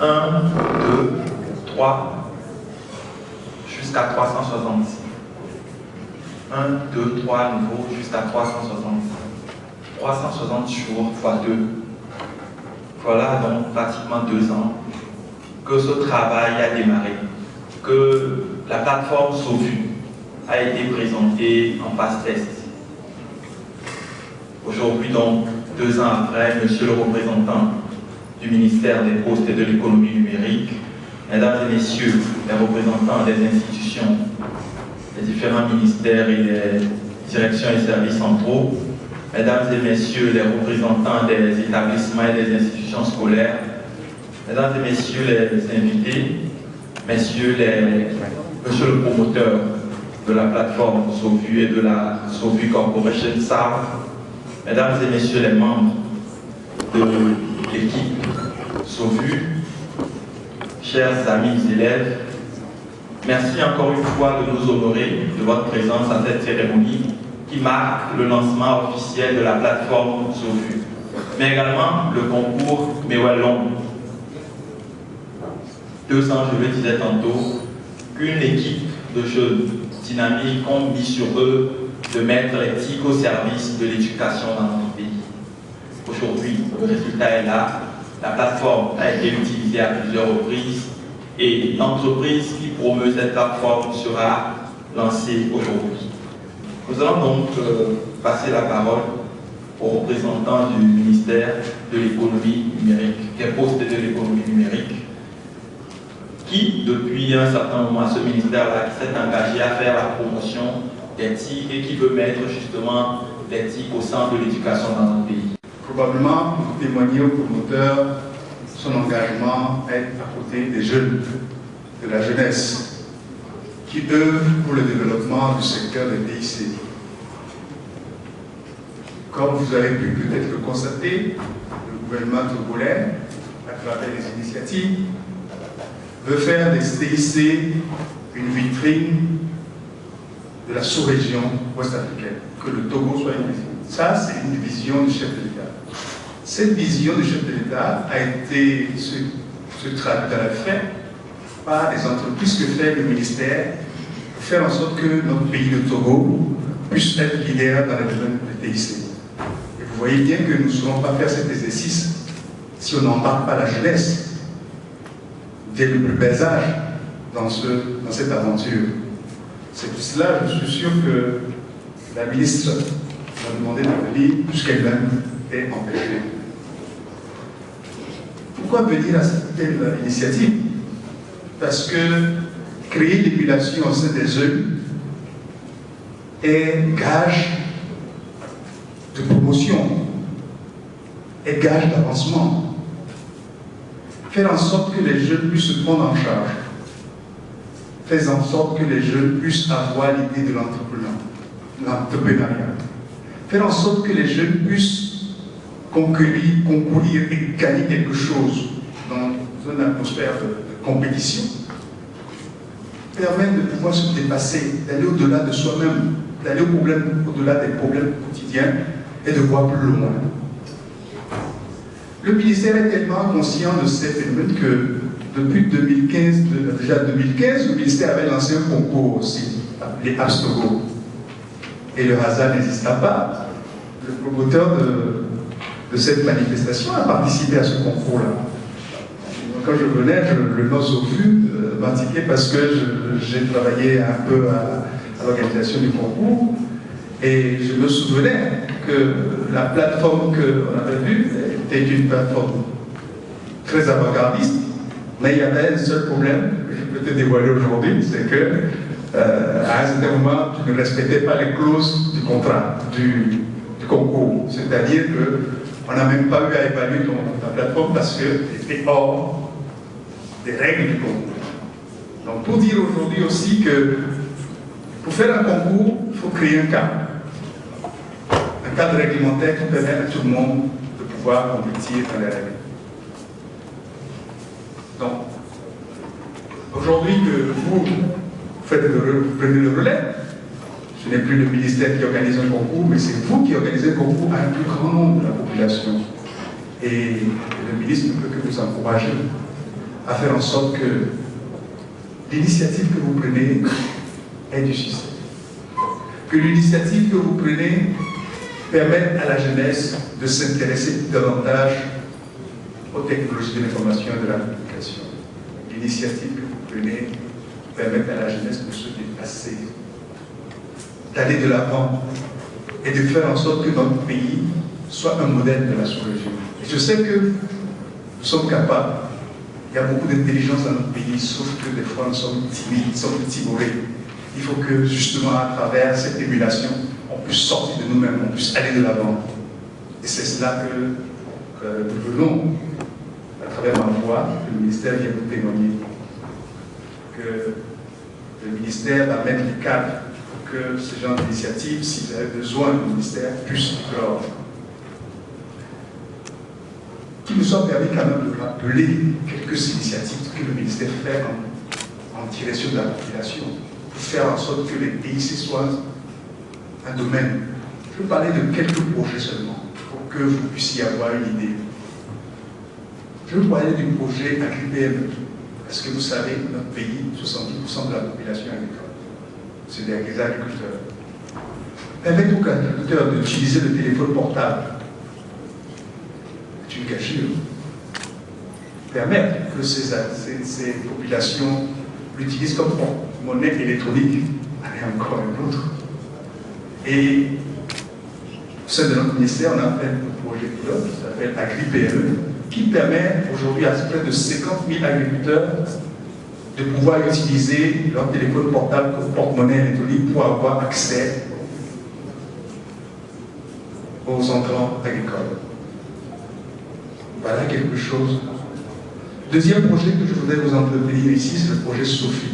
1, 2, 3, jusqu'à 366. 1, 2, 3 niveaux jusqu'à 360. 360 jours fois 2. Voilà donc pratiquement 2 ans que ce travail a démarré, que la plateforme SOVU a été présentée en phase test. Aujourd'hui donc, 2 ans après, monsieur le représentant du ministère des Postes et de l'économie numérique, mesdames et messieurs les représentants des institutions, des différents ministères et des directions et services centraux, mesdames et messieurs les représentants des établissements et des institutions scolaires, mesdames et messieurs les invités, monsieur le promoteur de la plateforme SOVU et de la SOVU Corporation SAR, mesdames et messieurs les membres de l'équipe SOVU, chers amis élèves, merci encore une fois de nous honorer de votre présence à cette cérémonie qui marque le lancement officiel de la plateforme SOVU, mais également le concours Mewellon. 2 ans, je le disais tantôt, qu'une équipe de jeunes dynamiques ont mis sur eux de mettre l'éthique au service de l'éducation dans notre pays. Aujourd'hui, le résultat est là. La plateforme a été utilisée à plusieurs reprises et l'entreprise qui promeut cette plateforme sera lancée aujourd'hui. Nous allons donc passer la parole aux représentants du ministère de l'économie numérique, des postes et de l'économie numérique, qui, depuis un certain moment, ce ministère-là s'est engagé à faire la promotion d'éthique et qui veut mettre justement l'éthique au centre de l'éducation dans notre pays. Probablement, pour témoigner au promoteur son engagement à être à côté des jeunes, de la jeunesse, qui œuvrent pour le développement du secteur des TIC. Comme vous avez pu peut-être le constater, le gouvernement togolais, à travers les initiatives, veut faire des TIC une vitrine de la sous-région ouest-africaine, que le Togo soit une vitrine. Ça, c'est une vision du chef de l'État. Cette vision du chef de l'État a été se traduite dans la fait par des entreprises que fait le ministère pour faire en sorte que notre pays, le Togo, puisse être leader dans le domaine de TIC. Et vous voyez bien que nous ne saurons pas faire cet exercice si on n'embarque pas la jeunesse dès le plus bas âge dans cette aventure. C'est pour cela, je suis sûr que la ministre m'a demandé de venir, puisqu'elle-même est empêchée. Pourquoi venir à cette telle initiative? Parce que créer l'émulation au sein des jeunes est gage de promotion, est gage d'avancement. Faire en sorte que les jeunes puissent se prendre en charge. Faire en sorte que les jeunes puissent avoir l'idée de l'entrepreneuriat. Faire en sorte que les jeunes puissent concourir et gagner quelque chose dans une atmosphère de compétition. Permettre de pouvoir se dépasser, d'aller au-delà de soi-même, d'aller au-delà des problèmes quotidiens et de voir plus loin. Le ministère est tellement conscient de ces phénomènes que depuis 2015, déjà 2015, le ministère avait lancé un concours aussi, appelé Abstogo. Et le hasard n'exista pas. Le promoteur de cette manifestation a participé à ce concours-là. Quand je venais, le nom SOVU m'indiquait parce que j'ai travaillé un peu à l'organisation du concours et je me souvenais que la plateforme qu'on avait vue était une plateforme très avant-gardiste, mais il y avait un seul problème que je peux te dévoiler aujourd'hui, c'est que à un certain moment, tu ne respectais pas les clauses du contrat, du concours. C'est-à-dire qu'on n'a même pas eu à évaluer ta plateforme parce qu'elle était hors des règles du concours. Donc pour dire aujourd'hui aussi que pour faire un concours, il faut créer un cadre. Un cadre réglementaire qui permet à tout le monde de pouvoir compétir dans les règles. Donc, aujourd'hui que vous prenez le relais, ce n'est plus le ministère qui organise un concours, mais c'est vous qui organisez un concours à un plus grand nombre de la population. Et le ministre ne peut que vous encourager à faire en sorte que l'initiative que vous prenez ait du succès. Que l'initiative que vous prenez permette à la jeunesse de s'intéresser davantage aux technologies de l'information et de la communication. L'initiative que vous prenez permette à la jeunesse de se dépasser, d'aller de l'avant et de faire en sorte que notre pays soit un modèle de la sous-région. Et je sais que nous sommes capables. Il y a beaucoup d'intelligence dans notre pays, sauf que des fois nous sommes timides, nous sommes timorés. Il faut que justement à travers cette émulation, on puisse sortir de nous-mêmes, on puisse aller de l'avant. Et c'est cela que nous venons, à travers ma voix, que le ministère vient nous témoigner. Que le ministère va mettre le cadre pour que ce genre d'initiatives, si vous avez besoin du ministère, puisse éclore. Qu'il nous soit permis quand même de rappeler quelques initiatives que le ministère fait en direction de la population, pour faire en sorte que les PIC soient un domaine. Je veux parler de quelques projets seulement, pour que vous puissiez avoir une idée. Je veux parler du projet AgriPM. Est-ce que vous savez, notre pays, 70% de la population agricole, c'est des agriculteurs. Permettre aux agriculteurs d'utiliser le téléphone portable, c'est une gageure. Permettre que ces populations l'utilisent comme monnaie électronique, en est encore un autre. Et au sein de notre ministère, on a fait un projet pilote qui s'appelle AgriPM, qui permet aujourd'hui à près de 50 000 agriculteurs de pouvoir utiliser leur téléphone portable comme porte-monnaie électronique pour avoir accès aux entrants agricoles. Voilà quelque chose. Deuxième projet que je voudrais vous entretenir ici, c'est le projet SOFI,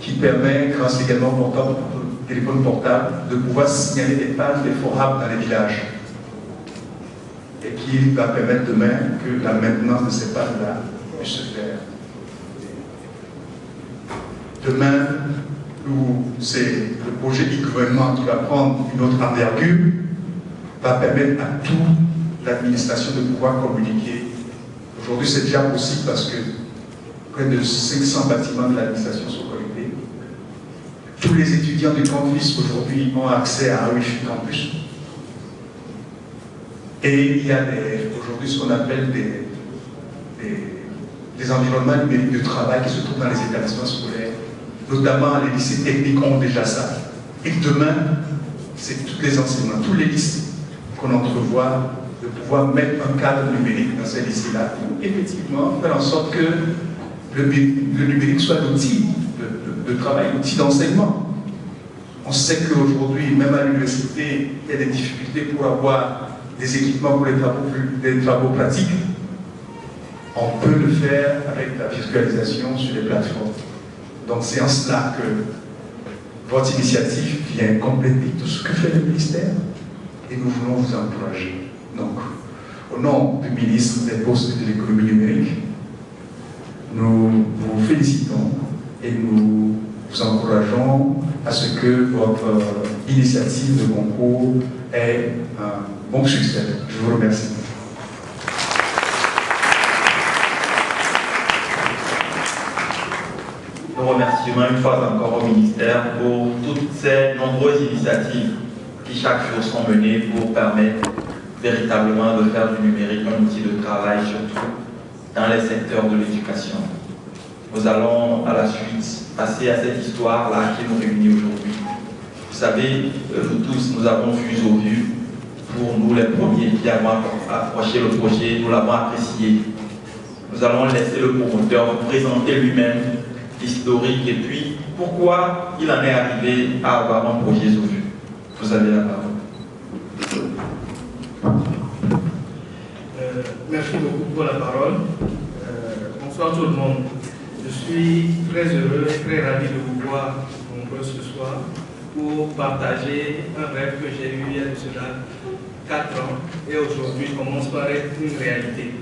qui permet, grâce également au téléphone portable, de pouvoir signaler des pannes défavorables dans les villages. Et qui va permettre demain que la maintenance de ces pannes-là puisse se faire. Demain, c'est le projet du gouvernement qui va prendre une autre envergure, va permettre à toute l'administration de pouvoir communiquer. Aujourd'hui, c'est déjà possible parce que près de 500 bâtiments de l'administration sont connectés. Tous les étudiants du campus aujourd'hui ont accès à un Wi-Fi campus. Et il y a aujourd'hui ce qu'on appelle des environnements numériques de travail qui se trouvent dans les établissements scolaires, notamment les lycées techniques ont déjà ça. Et demain, c'est tous les enseignements, tous les lycées qu'on entrevoit de pouvoir mettre un cadre numérique dans ces lycées-là pour effectivement faire en sorte que le numérique soit l'outil de travail, l'outil d'enseignement. On sait qu'aujourd'hui, même à l'université, il y a des difficultés pour avoir des équipements pour les travaux pratiques. On peut le faire avec la visualisation sur les plateformes. Donc c'est en cela que votre initiative vient compléter tout ce que fait le ministère et nous voulons vous encourager. Donc, au nom du ministre des Postes et de l'économie numérique, nous vous félicitons et nous vous encourageons à ce que votre initiative de concours ait un bon succès. Je vous remercie. Nous remercions une fois encore au ministère pour toutes ces nombreuses initiatives qui chaque jour sont menées pour permettre véritablement de faire du numérique un outil de travail, surtout dans les secteurs de l'éducation. Nous allons à la suite passer à cette histoire-là qui nous réunit aujourd'hui. Vous savez, nous tous, nous avons vu au vu, pour nous les premiers qui avons approché le projet, nous l'avons apprécié. Nous allons laisser le promoteur vous présenter lui-même l'historique et puis pourquoi il en est arrivé à avoir un projet au vu. Vous avez la parole. Merci beaucoup pour la parole. Bonsoir tout le monde. Je suis très heureux et très ravi de vous voir nombreux ce soir pour partager un rêve que j'ai eu il y a de cela 4 ans et aujourd'hui commence par être une réalité.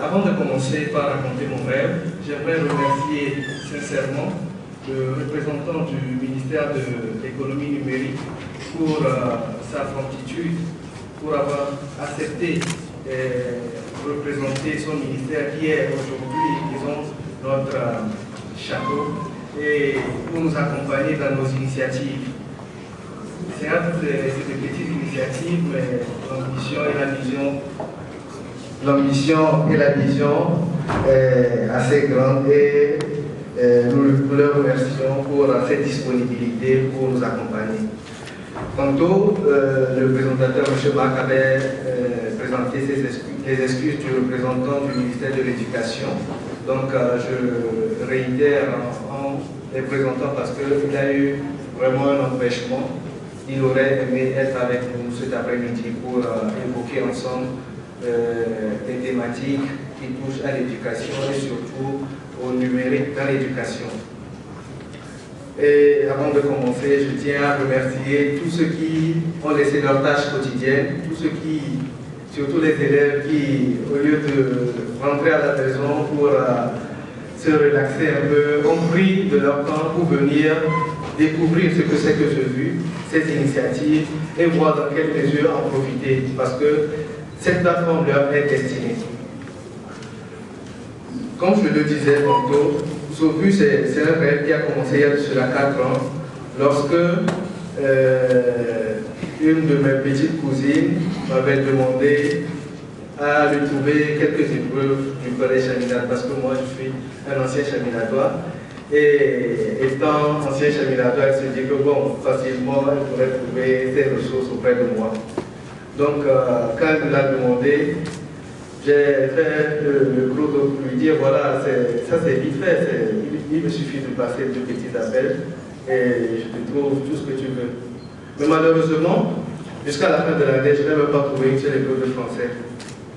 Avant de commencer par raconter mon rêve, j'aimerais remercier sincèrement le représentant du ministère de l'économie numérique pour sa promptitude, pour avoir accepté représenter son ministère qui est aujourd'hui, disons, notre château, et pour nous accompagner dans nos initiatives. C'est des petites initiatives, mais l'ambition et la vision est assez grande et nous leur remercions pour cette disponibilité pour nous accompagner. Tantôt, le présentateur, M. Marc, avait présenté les excuses du représentant du ministère de l'Éducation. Donc, je réitère en les présentant parce qu'il a eu vraiment un empêchement. Il aurait aimé être avec nous cet après-midi pour évoquer ensemble les thématiques qui touchent à l'éducation et surtout au numérique dans l'éducation. Et avant de commencer, je tiens à remercier tous ceux qui ont laissé leurs tâches quotidiennes, tous ceux qui, surtout les élèves qui, au lieu de rentrer à la maison pour se relaxer un peu, ont pris de leur temps pour venir découvrir ce que c'est que j'ai vu, cette initiative, et voir dans quelle mesure en profiter, parce que cette plateforme leur est destinée. Comme je le disais tantôt, Sopu, c'est un rêve qui a commencé il y a cela 4 ans, lorsque une de mes petites cousines m'avait demandé à lui trouver quelques épreuves du collège Chaminade, parce que moi je suis un ancien Chaminadois, et étant ancien Chaminadois, elle se dit que bon, facilement elle pourrait trouver ces ressources auprès de moi. Donc quand elle me l'a demandé, j'ai fait le gros pour lui dire voilà, ça c'est vite fait, il me suffit de passer 2 petits appels et je te trouve tout ce que tu veux. Mais malheureusement, jusqu'à la fin de l'année, je n'ai même pas trouvé une seule épreuve de français.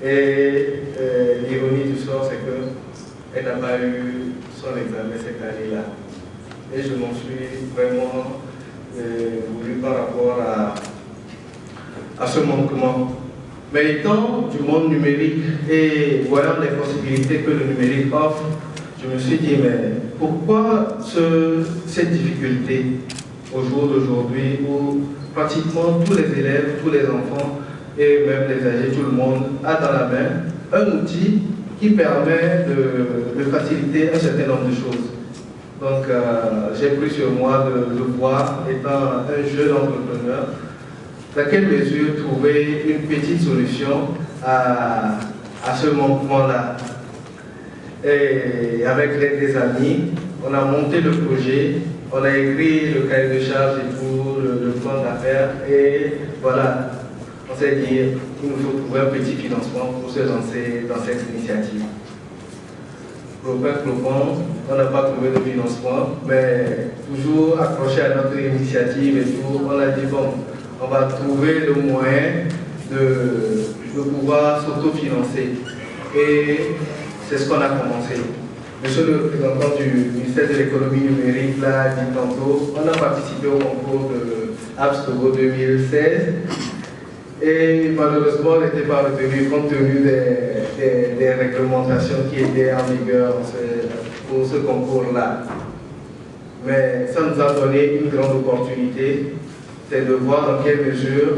Et l'ironie du sort, c'est qu'elle n'a pas eu son examen cette année-là. Et je m'en suis vraiment voulu par rapport à ce manquement. Mais étant du monde numérique et voyant les possibilités que le numérique offre, je me suis dit, mais pourquoi cette difficulté au jour d'aujourd'hui où pratiquement tous les élèves, tous les enfants et même les âgés, tout le monde a dans la main un outil qui permet de faciliter un certain nombre de choses. Donc j'ai pris sur moi de voir, étant un jeune entrepreneur, dans quelle mesure trouver une petite solution à ce manquement-là. Et avec l'aide des amis, on a monté le projet, on a écrit le cahier de charge et tout, le plan d'affaires, et voilà, on s'est dit qu'il nous faut trouver un petit financement pour se lancer dans cette initiative. Clopin, on n'a pas trouvé de financement, mais toujours accroché à notre initiative et tout, on a dit bon, on va trouver le moyen de pouvoir s'autofinancer. Et c'est ce qu'on a commencé. Monsieur le représentant du ministère de l'économie numérique l'a dit tantôt, on a participé au concours de Apps Togo 2016 et malheureusement on n'était pas retenu compte tenu des réglementations qui étaient en vigueur pour ce concours-là. Mais ça nous a donné une grande opportunité, c'est de voir dans quelle mesure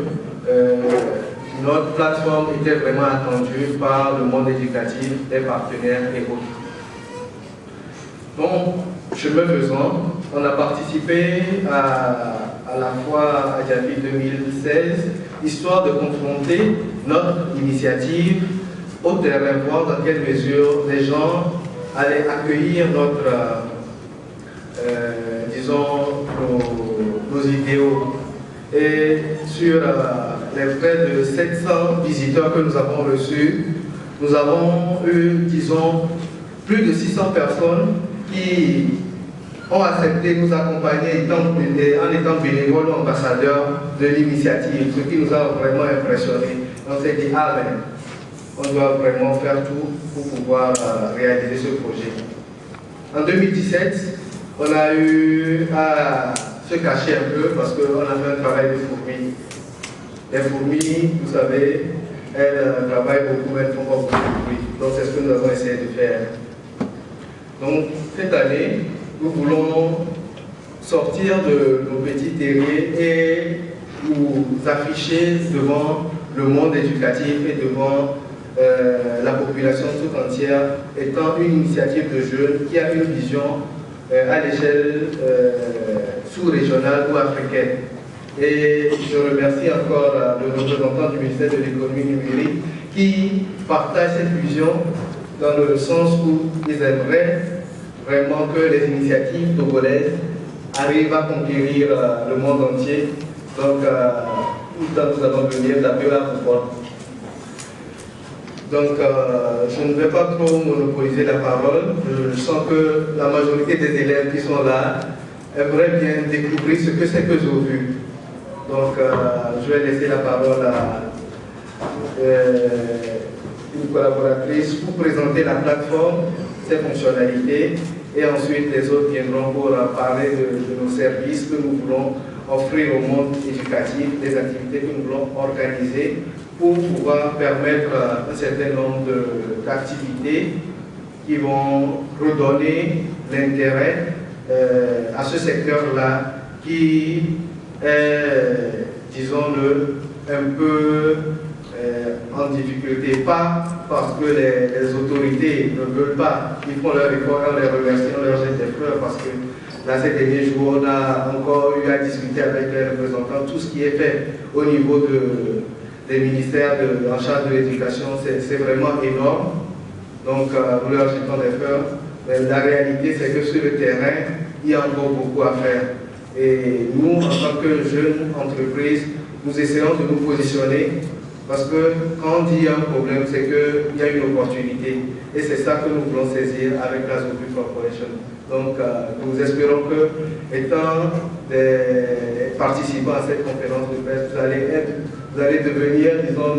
notre plateforme était vraiment attendue par le monde éducatif, les partenaires et autres. Donc, chemin faisant, on a participé à la fois à Djabi 2016, histoire de confronter notre initiative au terrain, voir dans quelle mesure les gens allaient accueillir notre, disons, nos idéaux. Et sur les près de 700 visiteurs que nous avons reçus, nous avons eu, disons, plus de 600 personnes qui ont accepté de nous accompagner en étant bénévoles ou ambassadeurs de l'initiative, ce qui nous a vraiment impressionnés. On s'est dit, ah ben, on doit vraiment faire tout pour pouvoir réaliser ce projet. En 2017, on a eu à se cacher un peu parce qu'on a fait un travail de fourmis. Les fourmis, vous savez, elles travaillent beaucoup, mais elles font pas beaucoup de bruit. Donc c'est ce que nous avons essayé de faire. Donc cette année, nous voulons sortir de nos petits terriers et nous afficher devant le monde éducatif et devant la population tout entière, étant une initiative de jeunes qui a une vision à l'échelle sous-régionale ou africaine. Et je remercie encore le représentant du ministère de l'économie numérique qui partage cette vision dans le sens où ils aimeraient vraiment que les initiatives togolaises arrivent à conquérir le monde entier. Donc, nous allons venir d'appeler à pouvoir. Donc, je ne vais pas trop monopoliser la parole. Je sens que la majorité des élèves qui sont là aimeraient bien découvrir ce que c'est que Zovu. Donc, je vais laisser la parole à une collaboratrice pour présenter la plateforme, ses fonctionnalités, et ensuite les autres viendront pour parler de nos services que nous voulons offrir au monde éducatif, des activités que nous voulons organiser pour pouvoir permettre un certain nombre d'activités qui vont redonner l'intérêt à ce secteur-là qui est, disons-le, un peu en difficulté, pas parce que les autorités ne veulent pas, ils font leur effort, on les remercie, on leur jette des fleurs, parce que là, ces derniers jours, on a encore eu à discuter avec les représentants, tout ce qui est fait au niveau des ministères en charge de l'éducation, c'est vraiment énorme. Donc, nous leur jetons des fleurs. Mais la réalité, c'est que sur le terrain, il y a encore beaucoup à faire. Et nous, en tant que jeunes entreprises, nous essayons de nous positionner parce que quand on dit qu'il y a un problème, c'est qu'il y a une opportunité. Et c'est ça que nous voulons saisir avec la Zovu Corporation. Donc, nous espérons que, étant des participants à cette conférence de presse, vous allez devenir, disons,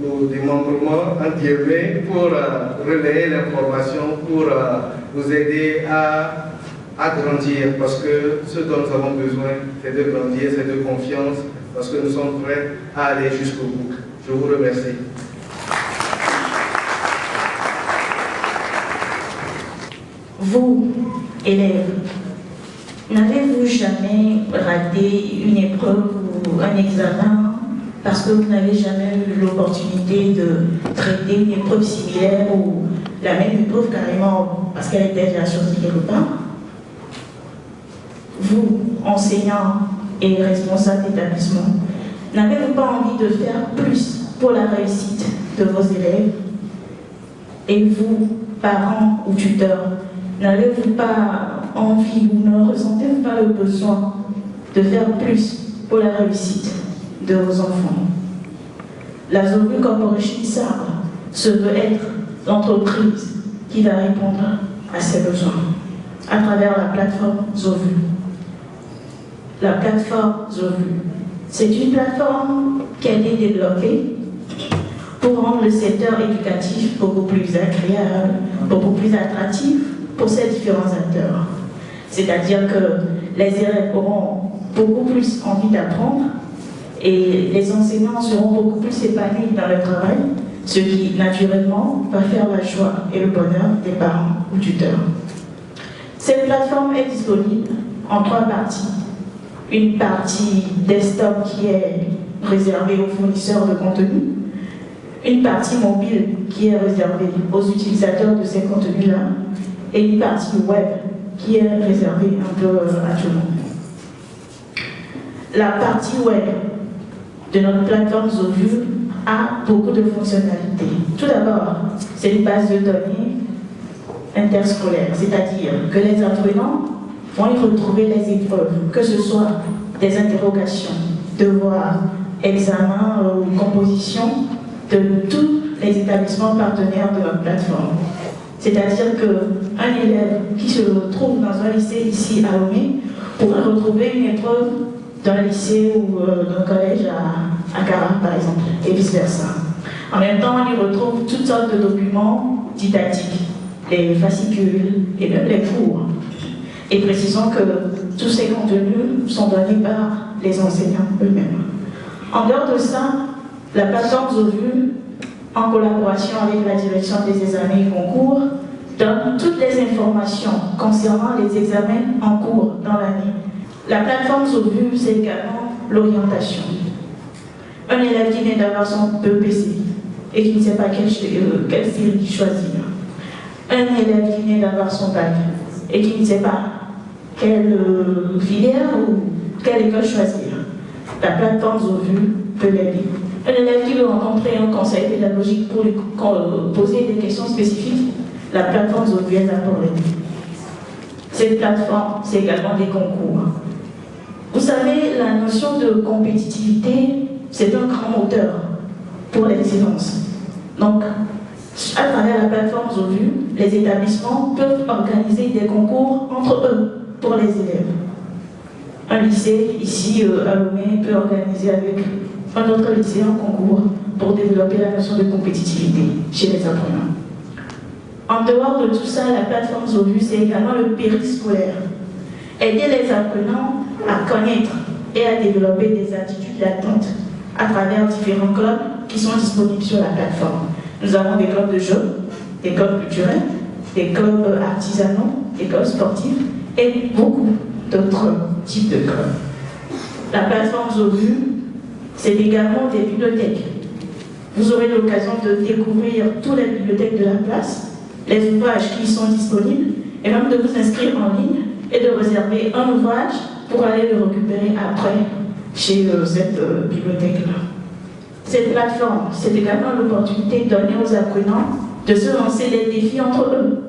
nos démembrements en guillemets pour relayer l'information, pour nous aider à grandir. Parce que ce dont nous avons besoin, c'est de grandir, c'est de confiance, parce que nous sommes prêts à aller jusqu'au bout. Je vous remercie. Vous, élèves, n'avez-vous jamais raté une épreuve ou un examen parce que vous n'avez jamais eu l'opportunité de traiter une épreuve similaire ou la même épreuve carrément parce qu'elle était déjà sortie quelque part? Vous, enseignants et responsables d'établissement, n'avez-vous pas envie de faire plus pour la réussite de vos élèves? Et vous, parents ou tuteurs, n'avez-vous pas envie ou ne ressentez-vous pas le besoin de faire plus pour la réussite de vos enfants? La Zovu Corporation Sabre se veut être l'entreprise qui va répondre à ces besoins à travers la plateforme Zovu. La plateforme Zovu, c'est une plateforme qui a été développée pour rendre le secteur éducatif beaucoup plus agréable, beaucoup plus attractif pour ces différents acteurs. C'est-à-dire que les élèves auront beaucoup plus envie d'apprendre et les enseignants seront beaucoup plus épanouis dans le travail, ce qui, naturellement, va faire la joie et le bonheur des parents ou tuteurs. Cette plateforme est disponible en 3 parties. Une partie desktop qui est réservée aux fournisseurs de contenu, une partie mobile qui est réservée aux utilisateurs de ces contenus-là, et une partie web qui est réservée un peu à tout le monde. La partie web de notre plateforme Zovu a beaucoup de fonctionnalités. Tout d'abord, c'est une base de données interscolaire, c'est-à-dire que les apprenants vont y retrouver les épreuves, que ce soit des interrogations, devoirs, examens ou compositions de tous les établissements partenaires de notre plateforme. C'est-à-dire qu'un élève qui se trouve dans un lycée ici à Lomé pourra retrouver une épreuve d'un lycée ou d'un collège à Cara, par exemple, et vice-versa. En même temps, on y retrouve toutes sortes de documents didactiques, les fascicules et même les cours. Et précisons que tous ces contenus sont donnés par les enseignants eux-mêmes. En dehors de ça, la plateforme Zovu, en collaboration avec la direction des examens et concours, donne toutes les informations concernant les examens en cours dans l'année. La plateforme Zovu, c'est également l'orientation. Un élève qui vient d'avoir son BEPC et qui ne sait pas quelle série choisir. Un élève qui vient d'avoir son bac et qui ne sait pas quelle filière ou quelle école choisir. La plateforme Zovu peut l'aider. Un élève qui veut rencontrer un conseil pédagogique pour lui poser des questions spécifiques, la plateforme Zovu est là pour l'aider. Cette plateforme, c'est également des concours. Vous savez, la notion de compétitivité, c'est un grand moteur pour l'excellence. Donc, à travers la plateforme Zovu, les établissements peuvent organiser des concours entre eux pour les élèves. Un lycée, ici à Lomé, peut organiser avec un autre lycée un concours pour développer la notion de compétitivité chez les apprenants. En dehors de tout ça, la plateforme Zovu, c'est également le périscolaire. Aider les apprenants à connaître et à développer des attitudes latentes à travers différents clubs qui sont disponibles sur la plateforme. Nous avons des clubs de jeux, des clubs culturels, des clubs artisanaux, des clubs sportifs et beaucoup d'autres types de clubs. La plateforme Zovu, c'est également des bibliothèques. Vous aurez l'occasion de découvrir toutes les bibliothèques de la place, les ouvrages qui y sont disponibles, et même de vous inscrire en ligne et de réserver un ouvrage pour aller le récupérer après chez cette bibliothèque-là. Cette plateforme, c'est également l'opportunité donnée aux apprenants de se lancer des défis entre eux.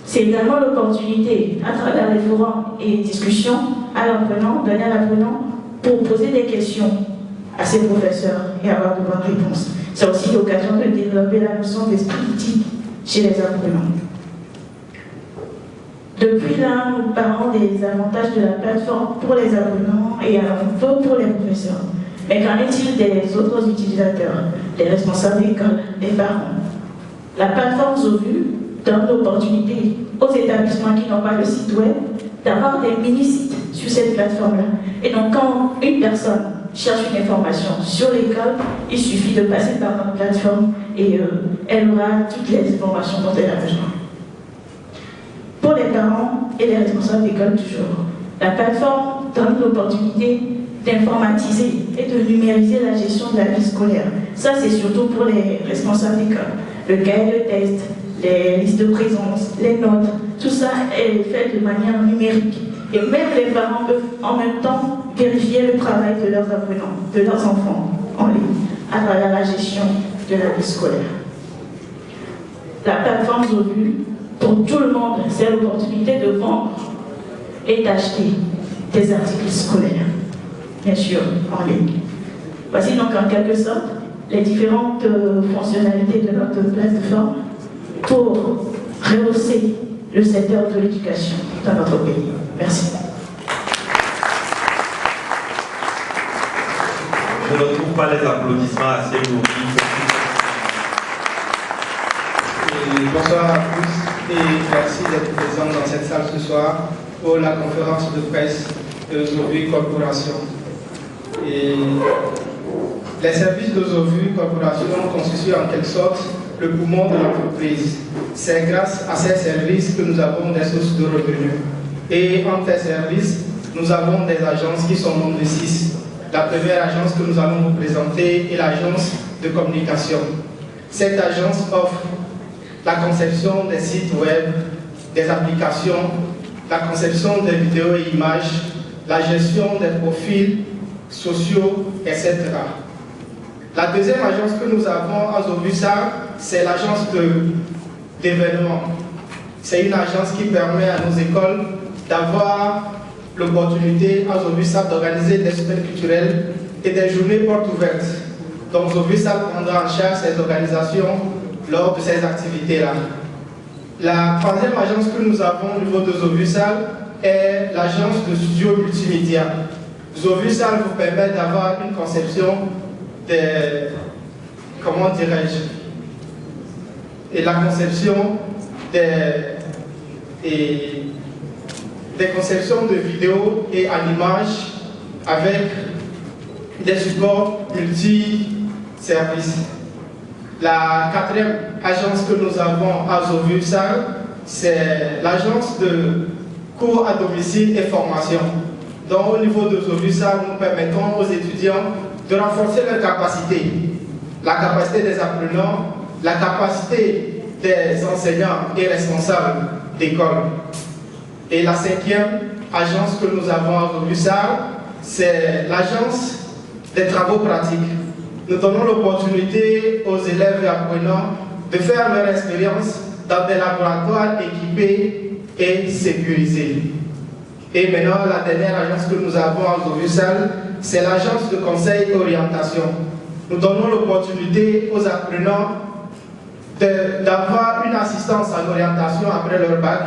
C'est également l'opportunité, à travers les forums et discussions, à l'apprenant, donner à l'apprenant pour poser des questions à ses professeurs et avoir de bonnes réponses. C'est aussi l'occasion de développer la notion d'esprit critique chez les apprenants. Depuis là, nous parlons des avantages de la plateforme pour les apprenants et un peu pour les professeurs. Mais qu'en est-il des autres utilisateurs, les responsables d'école, les parents? La plateforme Zovu donne l'opportunité aux établissements qui n'ont pas de site web d'avoir des mini-sites sur cette plateforme-là. Et donc, quand une personne cherche une information sur l'école, il suffit de passer par notre plateforme et elle aura toutes les informations dont elle a besoin. Pour les parents et les responsables d'école toujours, la plateforme donne l'opportunité d'informatiser et de numériser la gestion de la vie scolaire. Ça, c'est surtout pour les responsables d'école. Le cahier de test, les listes de présence, les notes, tout ça est fait de manière numérique. Et même les parents peuvent en même temps vérifier le travail de leurs apprenants, de leurs enfants en ligne, à travers la gestion de la vie scolaire. La plateforme Zovu, pour tout le monde, c'est l'opportunité de vendre et d'acheter des articles scolaires, bien sûr, en ligne. Voici donc en quelque sorte les différentes fonctionnalités de notre plateforme pour rehausser le secteur de l'éducation dans notre pays. Merci. Je ne trouve pas les applaudissements assez nourris. Bonsoir à tous et merci d'être présents dans cette salle ce soir pour la conférence de presse de Zovu Corporation. Et les services de Zovu Corporation constituent en quelque sorte le poumon de l'entreprise. C'est grâce à ces services que nous avons des sources de revenus. Et entre ces services, nous avons des agences qui sont nombre de 6. La première agence que nous allons vous présenter est l'agence de communication. Cette agence offre la conception des sites web, des applications, la conception des vidéos et images, la gestion des profils sociaux, etc. La deuxième agence que nous avons à Zovu-SAR, c'est l'agence d'événements. C'est une agence qui permet à nos écoles d'avoir l'opportunité à Zovu-SAR d'organiser des semaines culturelles et des journées portes ouvertes. Donc Zovu-SAR prendra en charge ces organisations lors de ces activités-là. La troisième agence que nous avons au niveau de Zovu-SAR est l'agence de studio multimédia. Zovu-SAR vous permet d'avoir une conception des, comment dirais-je, et la conception des conceptions de vidéos et en images avec des supports multi-services. La quatrième agence que nous avons à Zovu-SAR, c'est l'agence de cours à domicile et formation. Donc au niveau de Zovu-SAR, nous permettons aux étudiants de renforcer leurs capacités, la capacité des apprenants, la capacité des enseignants et responsables d'école. Et la 5e agence que nous avons à Bruxelles, c'est l'agence des travaux pratiques. Nous donnons l'opportunité aux élèves et apprenants de faire leur expérience dans des laboratoires équipés et sécurisés. Et maintenant, la dernière agence que nous avons à Bruxelles, c'est l'agence de conseil et orientation. Nous donnons l'opportunité aux apprenants d'avoir une assistance en orientation après leur bac,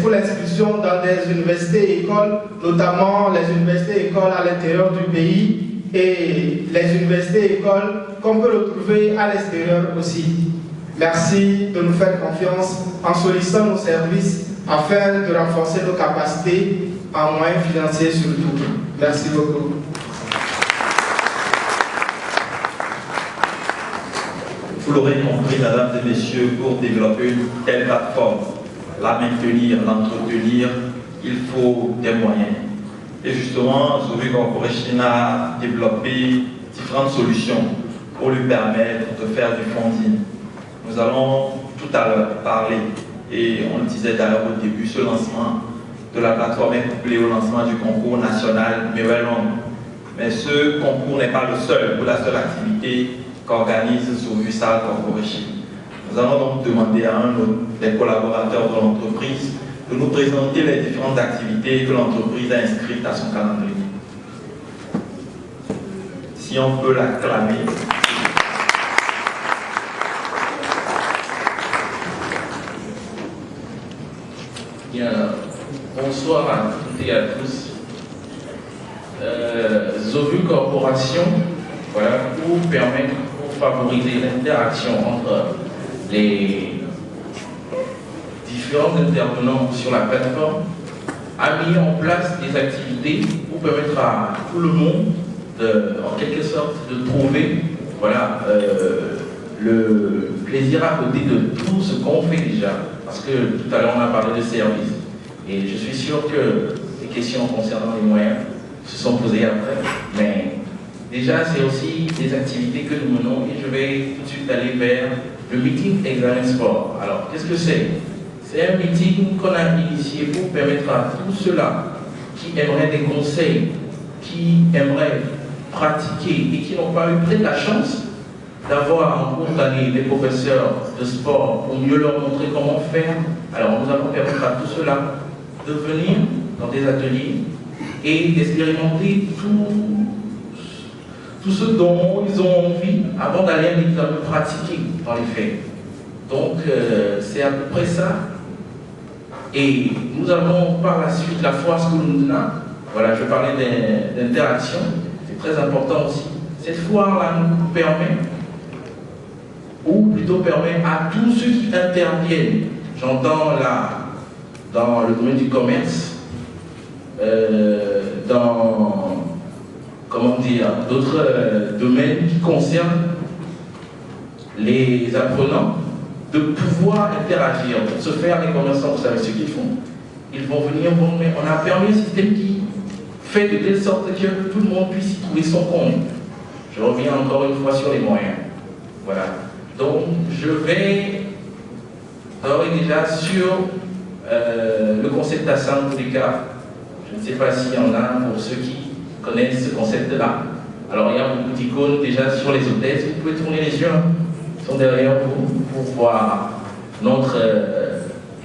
pour l'inscription dans des universités et écoles, notamment les universités et écoles à l'intérieur du pays et les universités et écoles qu'on peut retrouver à l'extérieur aussi. Merci de nous faire confiance en sollicitant nos services afin de renforcer nos capacités en moyens financiers surtout. Merci beaucoup. Vous l'aurez compris, mesdames et messieurs, pour développer une telle plateforme, la maintenir, l'entretenir, il faut des moyens. Et justement, Zovi Corporation a développé différentes solutions pour lui permettre de faire du funding. Nous allons tout à l'heure parler, et on le disait d'ailleurs au début, ce lancement de la plateforme est couplé au lancement du concours national Mirelon. Mais ce concours n'est pas le seul, ou la seule activité qu'organise Zovi Corporation. Nous allons donc demander à un des collaborateurs de l'entreprise de nous présenter les différentes activités que l'entreprise a inscrites à son calendrier. Si on peut l'acclamer. Bien, bonsoir à toutes et à tous. Zovu Corporation, voilà, pour favoriser l'interaction entre les différents intervenants sur la plateforme, a mis en place des activités pour permettre à tout le monde, en quelque sorte, de trouver voilà, le plaisir à côté de tout ce qu'on fait déjà. Parce que tout à l'heure, on a parlé de services. Et je suis sûr que les questions concernant les moyens se sont posées après. Mais déjà, c'est aussi des activités que nous menons. Et je vais tout de suite aller vers le meeting Examen Sport. Alors, qu'est-ce que c'est? C'est un meeting qu'on a initié pour permettre à tous ceux-là qui aimeraient des conseils, qui aimeraient pratiquer et qui n'ont pas eu peut-être la chance d'avoir en cours d'année des professeurs de sport pour mieux leur montrer comment faire. Alors nous allons permettre à tous ceux-là de venir dans des ateliers et d'expérimenter tout ce dont ils ont envie avant d'aller à l'examen pratiquer dans les faits. Donc c'est à peu près ça. Et nous avons par la suite la foire Schoolunda. Voilà, je parlais d'interaction, c'est très important aussi. Cette foire-là nous permet, ou plutôt permet à tous ceux qui interviennent, j'entends là, dans le domaine du commerce, dans, comment dire, d'autres domaines qui concernent les apprenants, de pouvoir interagir, de se faire les commerçants, vous savez ce qu'ils font. Ils vont venir, mais on a permis un système qui fait de telle sorte que tout le monde puisse y trouver son compte. Je reviens encore une fois sur les moyens. Voilà. Donc, je vais d'ores et déjà sur le concept d'Assin, en tous les cas. Je ne sais pas s'il y en a pour ceux qui connaissent ce concept-là. Alors, il y a beaucoup d'icônes déjà sur les hôtesses. Vous pouvez tourner les yeux, ils sont derrière vous pour voir notre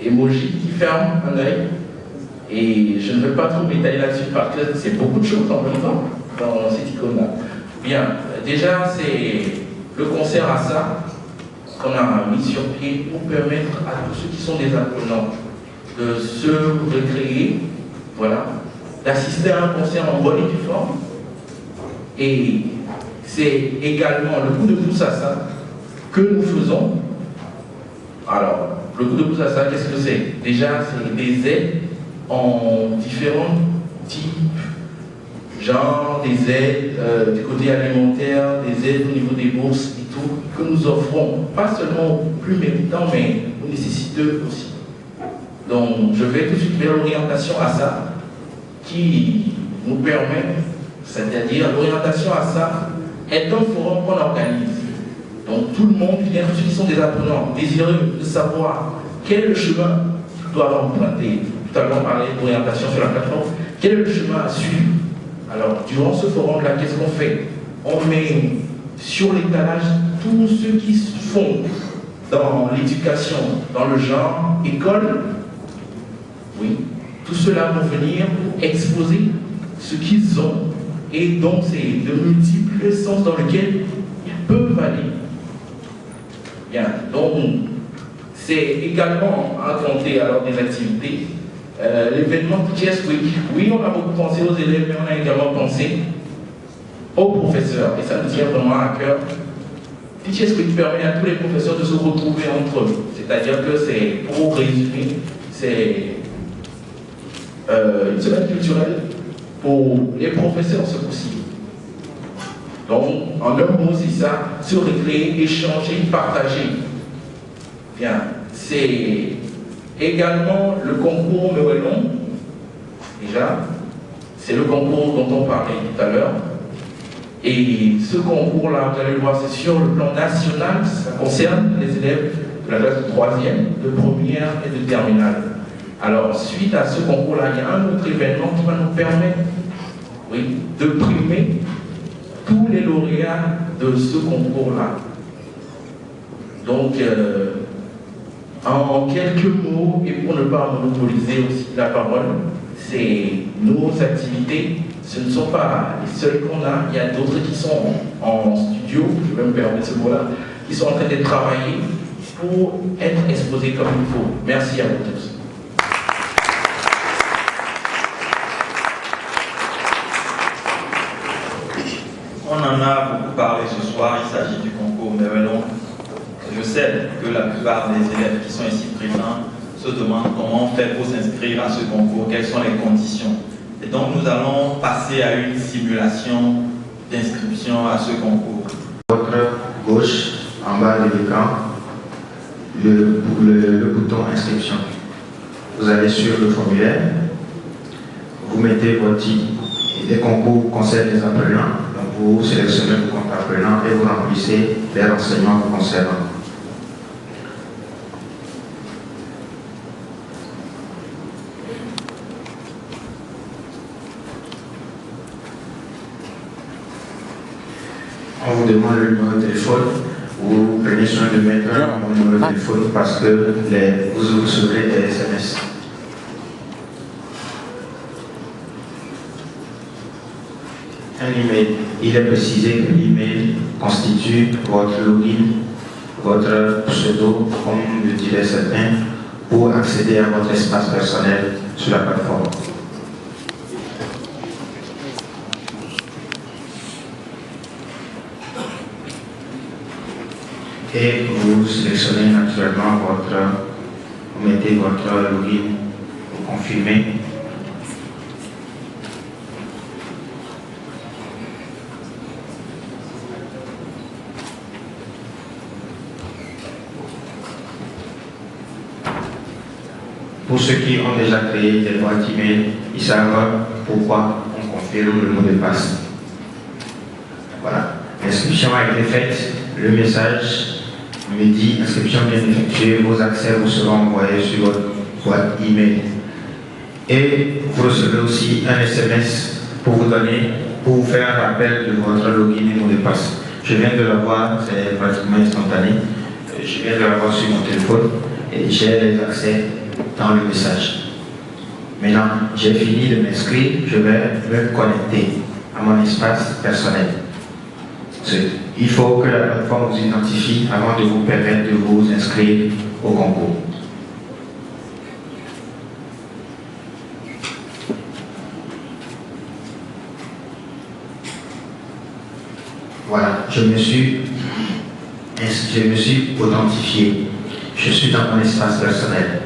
emoji qui ferme un œil. Et je ne veux pas trop m'étaler là-dessus parce que c'est beaucoup de choses en même temps dans cette icône-là. Bien, déjà, c'est le concert à ça qu'on a mis sur pied pour permettre à tous ceux qui sont des apprenants de se recréer, voilà, d'assister à un concert en bonne et due forme. Et c'est également le coup de pouce à ça que nous faisons. Alors, le coup de pouce à ça, qu'est-ce que c'est? Déjà, c'est des aides en différents types, genre des aides du côté alimentaire, des aides au niveau des bourses et tout, que nous offrons, pas seulement aux plus méritants, mais aux nécessiteux aussi. Donc, je vais tout de suite vers l'orientation à ça, qui nous permet C'est-à-dire, l'orientation à ça est un forum qu'on organise. Donc tout le monde vient, tous ceux qui sont des apprenants, désireux de savoir quel est le chemin qu'ils doivent emprunter. Tout à l'heure, on parlait d'orientation sur la plateforme. Quel est le chemin à suivre? Alors, durant ce forum-là, qu'est-ce qu'on fait? On met sur l'étalage tous ceux qui se font dans l'éducation, dans le genre, école. Oui, tout cela vont venir exposer ce qu'ils ont. Et donc, c'est de multiples sens dans lesquels ils peuvent aller. Bien, donc, c'est également à compter alors des activités. L'événement Teachers Week, oui, on a beaucoup pensé aux élèves, mais on a également pensé aux professeurs. Et ça nous tient vraiment à cœur. Teachers Week permet à tous les professeurs de se retrouver entre eux. C'est-à-dire que c'est, pour résumer, c'est une semaine culturelle pour les professeurs, ce possible. Donc, en un mot, c'est ça, se récréer, échanger, partager. Bien, c'est également le concours Mewelon. Déjà, c'est le concours dont on parlait tout à l'heure. Et ce concours-là, vous allez le voir, c'est sur le plan national, ça concerne les élèves de la classe de 3e, de première et de terminale. Alors, suite à ce concours-là, il y a un autre événement qui va nous permettre, oui, de primer tous les lauréats de ce concours-là. Donc, en quelques mots, et pour ne pas monopoliser aussi la parole, c'est nos activités, ce ne sont pas les seules qu'on a, il y a d'autres qui sont en studio, je vais me permettre ce mot-là, qui sont en train de travailler pour être exposés comme il faut. Merci à vous tous. On en a beaucoup parlé ce soir, il s'agit du concours Mewelon. Je sais que la plupart des élèves qui sont ici présents se demandent comment on fait pour s'inscrire à ce concours, quelles sont les conditions. Et donc nous allons passer à une simulation d'inscription à ce concours. Votre gauche, en bas de l'écran, le bouton inscription. Vous allez sur le formulaire, vous mettez votre titre. Les concours concernent les apprenants, donc vous sélectionnez le compte apprenant et vous remplissez les renseignements vous concernant. On vous demande le numéro de téléphone, vous prenez soin de mettre un numéro de téléphone parce que vous recevrez des SMS. Un email, il est précisé que l'email constitue votre login, votre pseudo, comme le diraient certains, pour accéder à votre espace personnel sur la plateforme. Et vous sélectionnez naturellement vous mettez votre login, vous confirmez. Pour ceux qui ont déjà créé des boîtes email, ils savent pourquoi on confirme le mot de passe. Voilà. L'inscription a été faite. Le message me dit inscription bien effectuée, vos accès vous seront envoyés sur votre boîte email. Et vous recevrez aussi un SMS pour vous faire un rappel de votre login et mot de passe. Je viens de l'avoir, c'est pratiquement instantané. Je viens de l'avoir sur mon téléphone et j'ai les accès dans le message. Maintenant, j'ai fini de m'inscrire, je vais me connecter à mon espace personnel. Il faut que la plateforme vous identifie avant de vous permettre de vous inscrire au concours. Voilà, je me suis authentifié. Je suis dans mon espace personnel.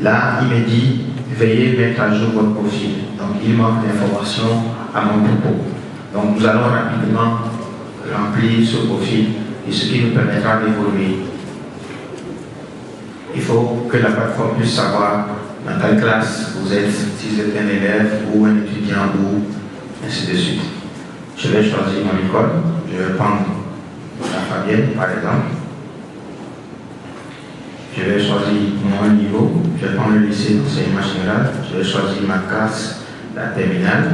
Là, il me dit, veuillez mettre à jour votre profil. Donc, il manque d'informations à mon propos. Donc, nous allons rapidement remplir ce profil et ce qui nous permettra d'évoluer. Il faut que la plateforme puisse savoir dans quelle classe vous êtes, si vous êtes un élève ou un étudiant ou ainsi de suite. je vais choisir mon école. Je vais prendre la Fabienne, par exemple. Je vais choisir mon niveau. Je vais prendre le lycée d'enseignement général. Je vais choisir ma classe, la terminale.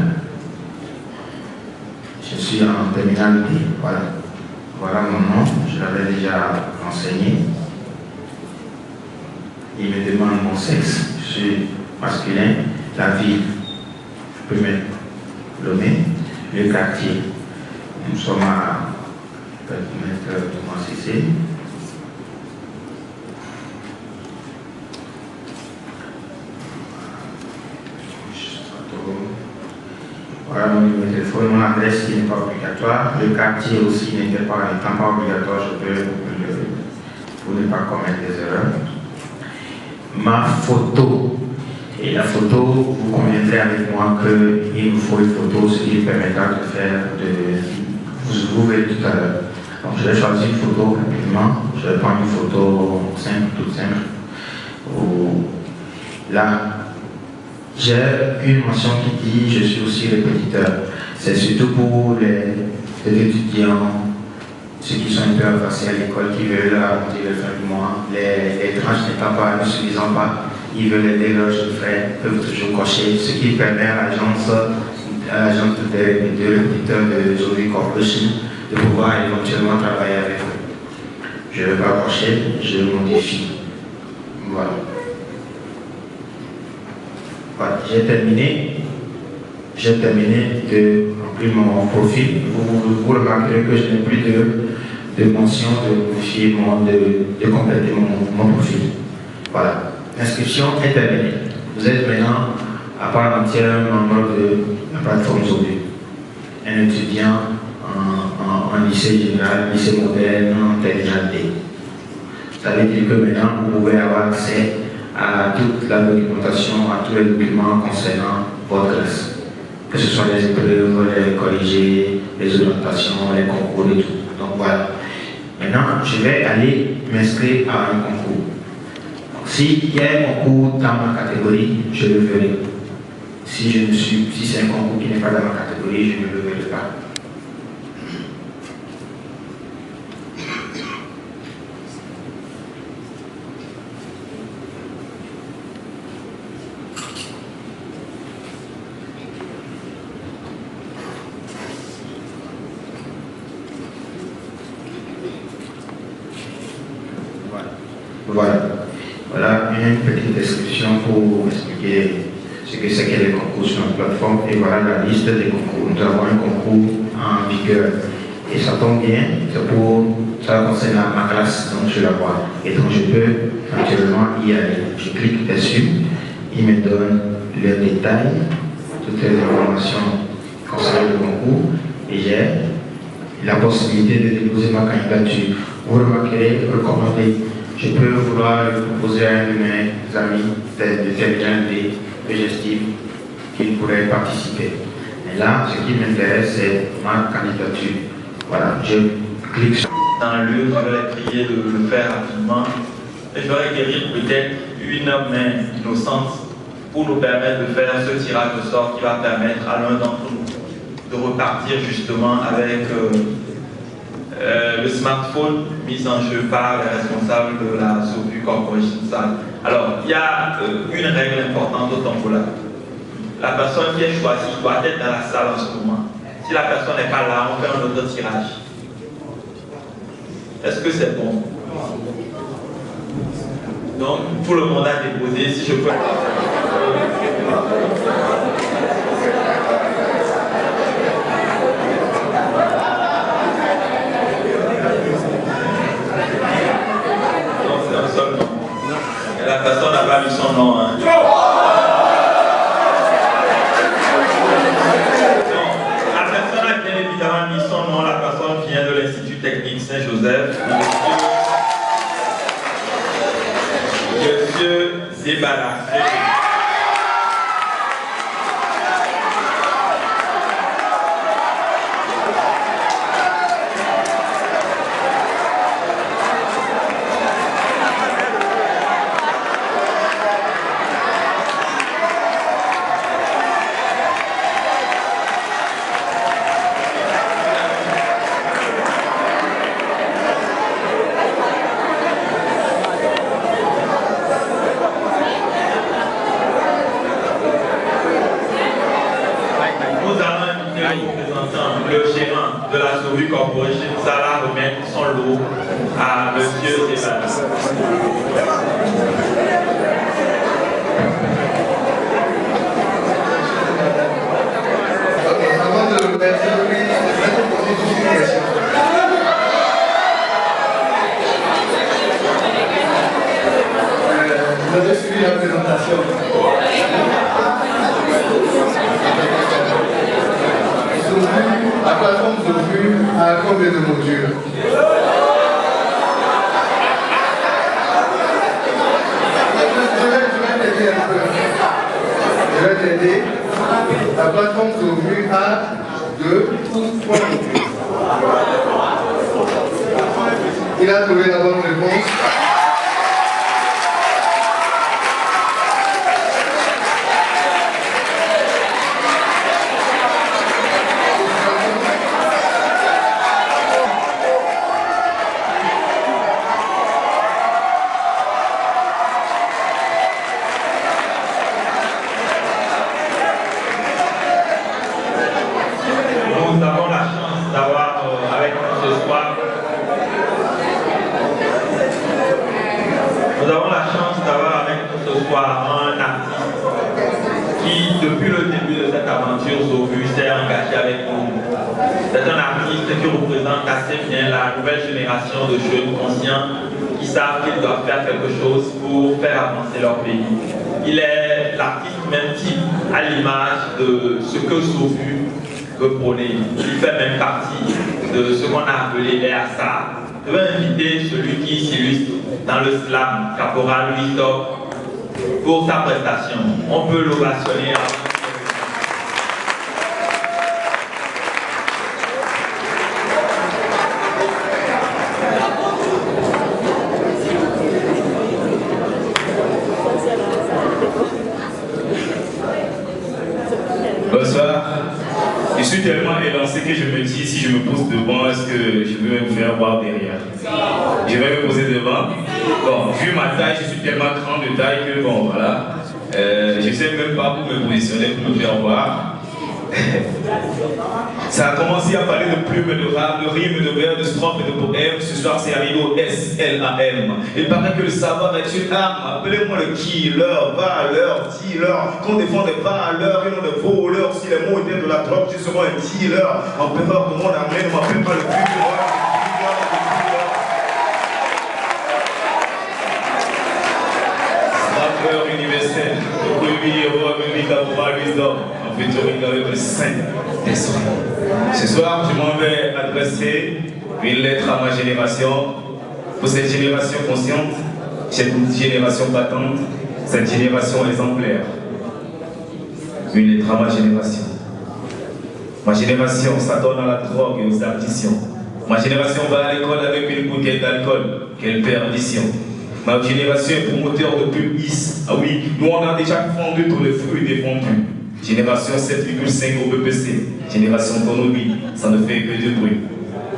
Je suis en terminale D. Voilà. Voilà mon nom. Je l'avais déjà enseigné. Il me demande mon sexe. Je suis masculin. La ville, je peux mettre Lomé. Le quartier, nous sommes à mettre Thomas Cissé. Voilà mon numéro de téléphone, mon adresse qui n'est pas obligatoire. Le quartier aussi n'étant pas obligatoire, je peux pour ne pas commettre des erreurs. Ma photo. Et la photo, vous conviendrez avec moi qu'il nous faut une photo, ce qui permettra de faire vous verrez tout à l'heure. Donc je vais choisir une photo rapidement. Je vais prendre une photo simple, toute simple. Là, j'ai une mention qui dit je suis aussi répétiteur. C'est surtout pour les étudiants, ceux qui sont un peu avancés à l'école, qui veulent arrondir le fin du mois, les tranches n'étant pas, ne suffisant pas. Ils veulent aider leurs jeunes frères, peuvent toujours cocher, ce qui permet à l'agence de répétiteurs de Zoe Corporation de pouvoir éventuellement travailler avec eux. Je ne vais pas cocher, je modifie. Voilà. Voilà. J'ai terminé de remplir mon profil. Vous remarquerez que je n'ai plus de mention de modifier de compléter mon profil. Voilà. L'inscription est terminée. Vous êtes maintenant à part entière membre de la plateforme Zoé. Un étudiant en lycée général, lycée moderne, en terminale D. Ça veut dire que maintenant vous pouvez avoir accès à toute la documentation, à tous les documents concernant votre classe. Que ce soit les épreuves, les corrigés, les orientations, les concours et tout. Donc voilà. Maintenant, je vais aller m'inscrire à un concours. S'il y a un concours dans ma catégorie, je le ferai. Si c'est un concours qui n'est pas dans ma catégorie, je ne le verrai pas. Voilà une petite description pour expliquer ce que c'est que les concours sur notre plateforme. Et voilà la liste des concours. Nous avons un concours en vigueur. Et ça tombe bien, ça concerne ma classe, donc je la vois. Et donc je peux actuellement y aller. Je clique dessus, il me donne le détail, toutes les informations concernant le concours. Et j'ai la possibilité de déposer ma candidature. Vous remarquerez, recommander. Je peux vouloir proposer à un de mes amis de terminale de gestive qui pourrait participer. Et là, ce qui m'intéresse, c'est ma candidature. Voilà, je clique sur. Dans le lieu, je vais prier de le faire rapidement. Et je vais requérir peut-être une main innocente pour nous permettre de faire ce tirage au sort qui va permettre à l'un d'entre nous de repartir justement avec le smartphone mis en jeu par les responsables de la Sopu Corporation Salle. Alors, il y a une règle importante au tombola. La personne qui est choisie doit être dans la salle en ce moment. Si la personne n'est pas là, on fait un autre tirage. Est-ce que c'est bon? Donc, tout le monde a déposé, si je peux. La personne n'a pas mis son nom. Hein. La personne a bien évidemment mis son nom. La personne vient de l'Institut technique Saint-Joseph. Monsieur Zebala. gérant de la Sovu Corporation, Salah, remettre son lot à M. Stéphane. Ok, avant de le mettre, je vais vous poser une question. Vous avez suivi la présentation. La plateforme Sovu a combien de modules? Je vais t'aider. La plateforme Sovu a 2 ou 3 modules. Il a trouvé la bonne réponse. Nous avons la chance d'avoir avec nous ce soir un artiste qui, depuis le début de cette aventure Sovu, s'est engagé avec nous. C'est un artiste qui représente assez bien la nouvelle génération de jeunes conscients qui savent qu'ils doivent faire quelque chose pour faire avancer leur pays. Il est l'artiste même type à l'image de ce que Sovu veut prôner. Il fait même partie de ce qu'on a appelé les Assas. Je vais inviter celui qui s'illustre dans le slam, Caporal Louis Top, pour sa prestation. On peut l'ovationner. Bonsoir. Je suis tellement élancé que je me dis, si je me pose devant, est-ce que je vais me faire voir derrière? Je vais me poser devant. Bon, vu ma taille, je suis tellement grand de taille que bon, voilà. Je ne sais même pas où me positionner pour me faire voir. Ça a commencé à parler de plumes, de rap, de rimes, de vers, de strophes et de poèmes. Ce soir, c'est arrivé au SLAM. Il paraît que le savoir est une arme. Appelez-moi le killer, valeur, dealer. Qu'on défend des valeurs et non des voleurs. Si les mots étaient de la drogue, je serai un dealer. Empereur de mon armée, ne m'appelle pas le futur. Rappeur universel, le premier roi, le Caporal Louis Top. Avec le Saint Esprit. Ce soir, je m'en vais adresser une lettre à ma génération. Pour cette génération consciente, cette génération battante, cette génération exemplaire. Une lettre à ma génération. Ma génération s'adonne à la drogue et aux addictions. Ma génération va à l'école avec une bouteille d'alcool. Quelle perdition. Ma génération est promoteur de pubis. Ah oui, nous on a déjà fendu tous les fruits défendus. Génération 7,5 au BPC, génération Tonobi, ça ne fait que du bruit.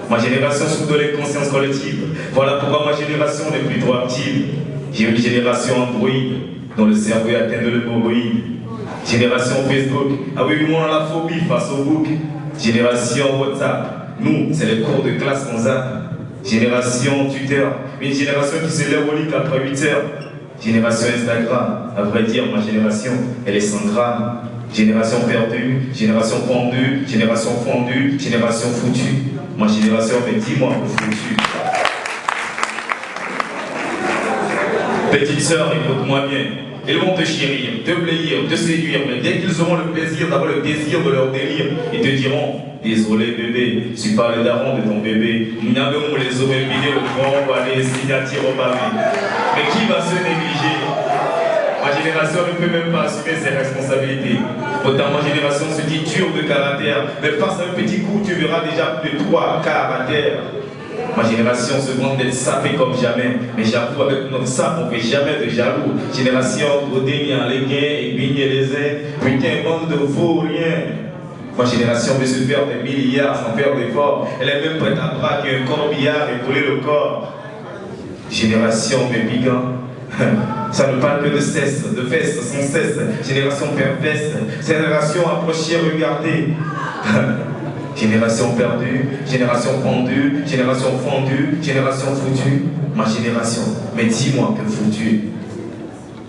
Ma génération souffre de l'inconscience collective, voilà pourquoi ma génération n'est plus trop active. J'ai une génération Android, dont le cerveau est atteint de l'hémorroïde. Génération Facebook, ah oui, nous on a la phobie face au book. Génération WhatsApp, nous c'est les cours de classe en zap. Génération Twitter, une génération qui se lève au lit après 8 heures. Génération Instagram, à vrai dire ma génération, elle est sans drame. Génération perdue, génération pendue, génération fondue, génération foutue. Ma génération, mais dis-moi, foutue. Petite sœur, écoute-moi bien. Ils vont te chérir, te plaisir, te séduire, mais dès qu'ils auront le plaisir d'avoir le désir de leur délire, ils te diront, désolé bébé, je suis pas le daron de ton bébé. Nous n'avons les hommes vidés au grand balai, signature au pavé. Mais qui va se négliger? Ma génération ne peut même pas assumer ses responsabilités. Pourtant, ma génération se dit dure de caractère. Mais face à un petit coup, tu verras déjà plus de 3 quarts à terre. Ma génération se vante d'être sapée comme jamais. Mais j'avoue, avec notre sap, on ne fait jamais de jaloux. Génération Godénia, les gains et bigner les ailes. Putain, bande de vauriens. Ma génération veut se faire des milliards sans faire d'efforts. Elle est même prête à braquer un corbillard et brûler le corps. Génération Bépigan. Ça ne parle que de cesse, de fesses sans cesse. Génération perverse, génération approchée, regardez. Génération perdue, génération pendue, génération fondue, génération foutue. Ma génération, mais dis-moi que foutu.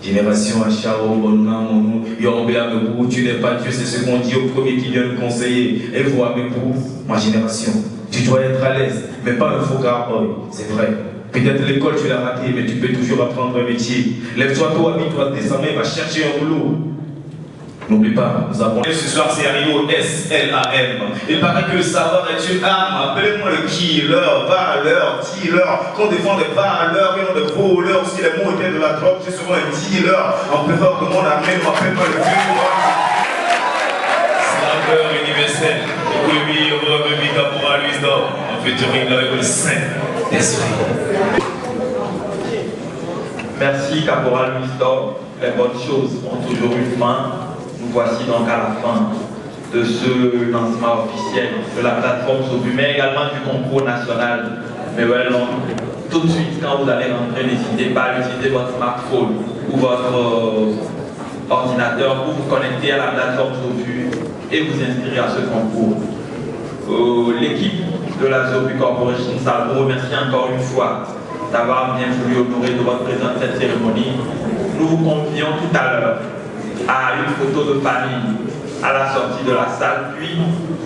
Génération à Chao, Bonan, Yorobéa Mebou, tu n'es pas Dieu, c'est ce qu'on dit au premier qui vient me conseiller. Et vois Mebou, ma génération, tu dois être à l'aise, mais pas un faux garboy, c'est vrai. Peut-être l'école tu l'as raté, mais tu peux toujours apprendre un métier. Lève-toi tôt, habille-toi désormais, va chercher un boulot. N'oublie pas, nous avons... Ce soir, c'est Rio S-L-A-M. Il paraît que le savoir est une arme. Appelez-moi le killer, valeur, dealer. Qu'on défend des valeurs et non des voleurs. Si les mots étaient de la drogue, je suis souvent un dealer. En plupart de mon armée, ne m'appelle pas le vieux. Sniper universel. Oui, on va me vite pour Louis d'or. En featuring avec le saint d'esprit. Merci, Caporal Wisdom. Les bonnes choses ont toujours une fin. Nous voici donc à la fin de ce lancement officiel de la plateforme Zovu, mais également du concours national. Mais ouais, non, tout de suite, quand vous allez rentrer, n'hésitez pas à utiliser votre smartphone ou votre ordinateur pour vous connecter à la plateforme Zovu et vous inscrire à ce concours. L'équipe de la Zovu Corporation, ça vous remercie encore une fois d'avoir bien voulu honorer de votre présence cette cérémonie. Nous vous convions tout à l'heure à une photo de famille à la sortie de la salle, puis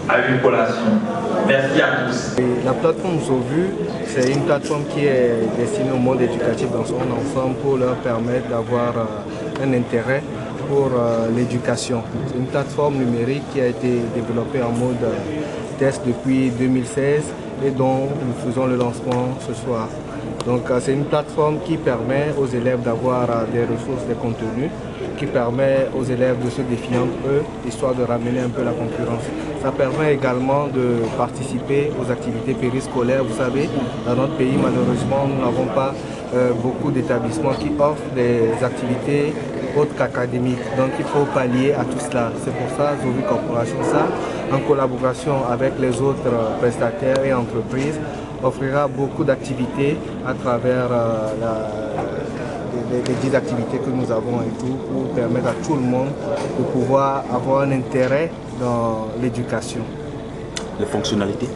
à une collation. Merci à tous. La plateforme Zovu, c'est une plateforme qui est destinée au monde éducatif dans son ensemble pour leur permettre d'avoir un intérêt pour l'éducation. C'est une plateforme numérique qui a été développée en mode test depuis 2016 et dont nous faisons le lancement ce soir. Donc c'est une plateforme qui permet aux élèves d'avoir des ressources, des contenus, qui permet aux élèves de se défier entre eux, histoire de ramener un peu la concurrence. Ça permet également de participer aux activités périscolaires. Vous savez, dans notre pays, malheureusement, nous n'avons pas beaucoup d'établissements qui offrent des activités autres qu'académiques. Donc il faut pallier à tout cela. C'est pour ça, Zovu Corporation, ça, en collaboration avec les autres prestataires et entreprises, offrira beaucoup d'activités à travers les 10 activités que nous avons et tout, pour permettre à tout le monde de pouvoir avoir un intérêt dans l'éducation. Les fonctionnalités?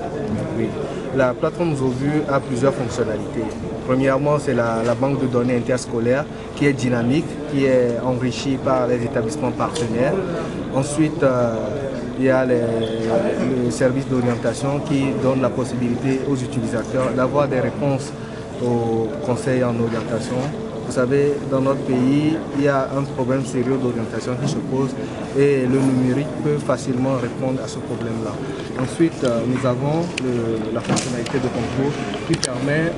Oui. La plateforme Zovu a plusieurs fonctionnalités. Premièrement, c'est la banque de données interscolaires qui est dynamique, qui est enrichie par les établissements partenaires. Ensuite, il y a le service d'orientation qui donne la possibilité aux utilisateurs d'avoir des réponses aux conseils en orientation. Vous savez, dans notre pays, il y a un problème sérieux d'orientation qui se pose et le numérique peut facilement répondre à ce problème-là. Ensuite, nous avons la fonctionnalité de concours qui permet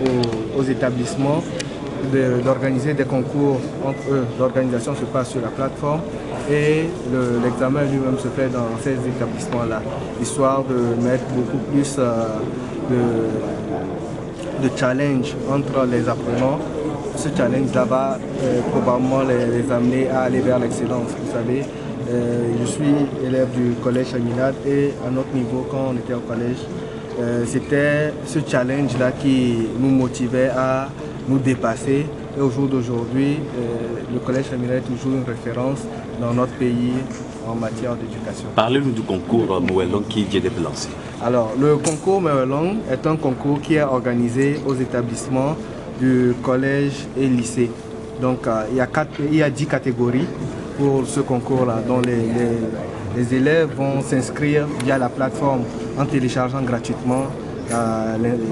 aux établissements d'organiser des concours entre eux. L'organisation se passe sur la plateforme et l'examen lui-même se fait dans ces établissements-là, histoire de mettre beaucoup plus de challenge entre les apprenants. Ce challenge-là va probablement les amener à aller vers l'excellence. Vous savez, je suis élève du collège Chaminade et à notre niveau, quand on était au collège, c'était ce challenge-là qui nous motivait à nous dépasser. Et au jour d'aujourd'hui, le collège Chaminade est toujours une référence dans notre pays en matière d'éducation. Parlez-nous du concours Mouelong qui vient d'être lancé. Alors, le concours Mouelong est un concours qui est organisé aux établissements du collège et lycée. Donc il y a 10 catégories pour ce concours-là, dont les élèves vont s'inscrire via la plateforme en téléchargeant gratuitement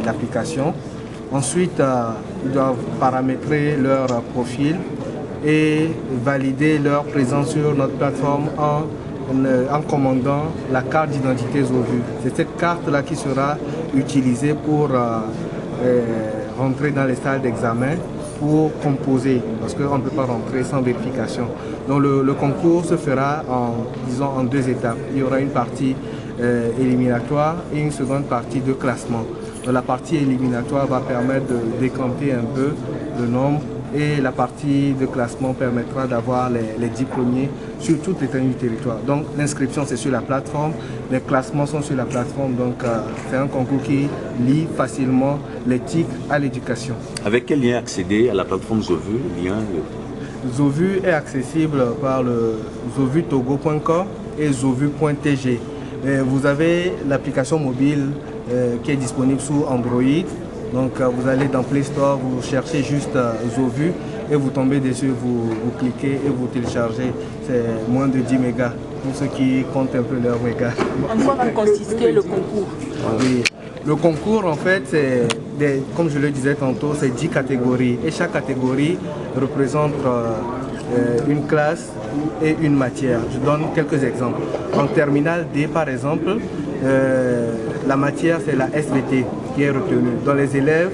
l'application. Ensuite, ils doivent paramétrer leur profil et valider leur présence sur notre plateforme en commandant la carte d'identité Zovu. C'est cette carte-là qui sera utilisée pour rentrer dans les salles d'examen pour composer, parce qu'on ne peut pas rentrer sans vérification. Donc le concours se fera en 2 étapes. Il y aura une partie éliminatoire et une seconde partie de classement. Donc la partie éliminatoire va permettre de décompter un peu le nombre et la partie de classement permettra d'avoir les 10 premiers sur toute l'étendue du territoire. Donc l'inscription c'est sur la plateforme, les classements sont sur la plateforme, donc c'est un concours qui lie facilement l'éthique à l'éducation. Avec quel lien accéder à la plateforme Zovu? Zovu est accessible par le zovutogo.com et zovu.tg. vous avez l'application mobile qui est disponible sous Android. Donc vous allez dans Play Store, vous cherchez juste Zovu et vous tombez dessus, vous cliquez et vous téléchargez. C'est moins de 10 mégas pour ceux qui comptent un peu leurs mégas. En quoi va consister le concours? Oui. Le concours, en fait, c'est, comme je le disais tantôt, c'est 10 catégories. Et chaque catégorie représente une classe et une matière. Je donne quelques exemples. En terminale D, par exemple, la matière, c'est la SVT qui est retenue. Dans les élèves,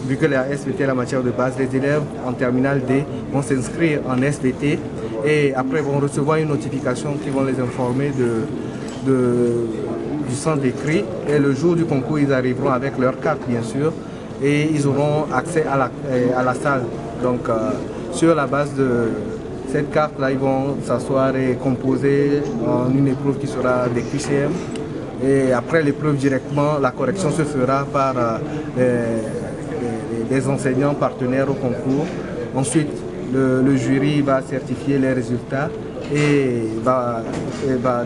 vu que la SVT est la matière de base, les élèves en terminale D vont s'inscrire en SVT et après vont recevoir une notification qui vont les informer du sens d'écrit, et le jour du concours ils arriveront avec leur carte bien sûr et ils auront accès à la salle. Donc sur la base de cette carte là ils vont s'asseoir et composer en une épreuve qui sera des QCM, et après l'épreuve directement la correction se fera par les enseignants partenaires au concours. Ensuite le jury va certifier les résultats et va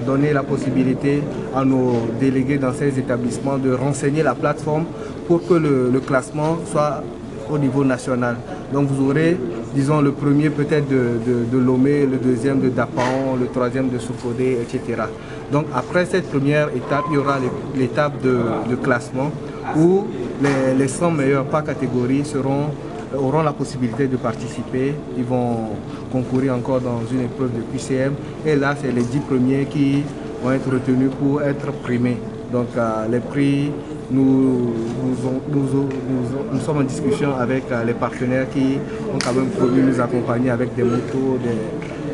donner la possibilité à nos délégués dans ces établissements de renseigner la plateforme pour que le classement soit au niveau national. Donc vous aurez, disons, le premier peut-être de Lomé, le deuxième de Dapaon, le troisième de Soukode, etc. Donc après cette première étape, il y aura l'étape de classement où les 100 meilleurs par catégorie auront la possibilité de participer. Ils vont concourir encore dans une épreuve de QCM et là c'est les 10 premiers qui vont être retenus pour être primés. Donc les prix, nous sommes en discussion avec les partenaires qui ont quand même voulu nous accompagner avec des motos,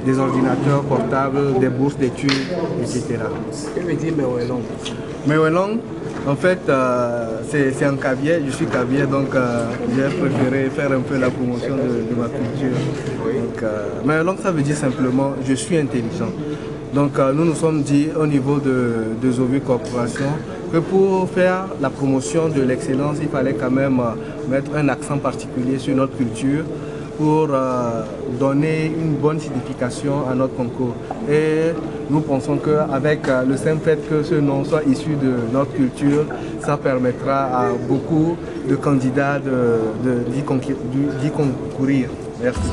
des ordinateurs portables, des bourses d'études, etc. Que veut dire Mewelong? Mewelong, en fait, c'est un cavier, je suis cavier, donc j'ai préféré faire un peu la promotion de ma culture. Donc, Mewelong, ça veut dire simplement « je suis intelligent ». Donc nous nous sommes dit au niveau de Zovu Corporation que pour faire la promotion de l'excellence, il fallait quand même mettre un accent particulier sur notre culture pour donner une bonne signification à notre concours. Et nous pensons qu'avec le simple fait que ce nom soit issu de notre culture, ça permettra à beaucoup de candidats d'y concourir. Merci.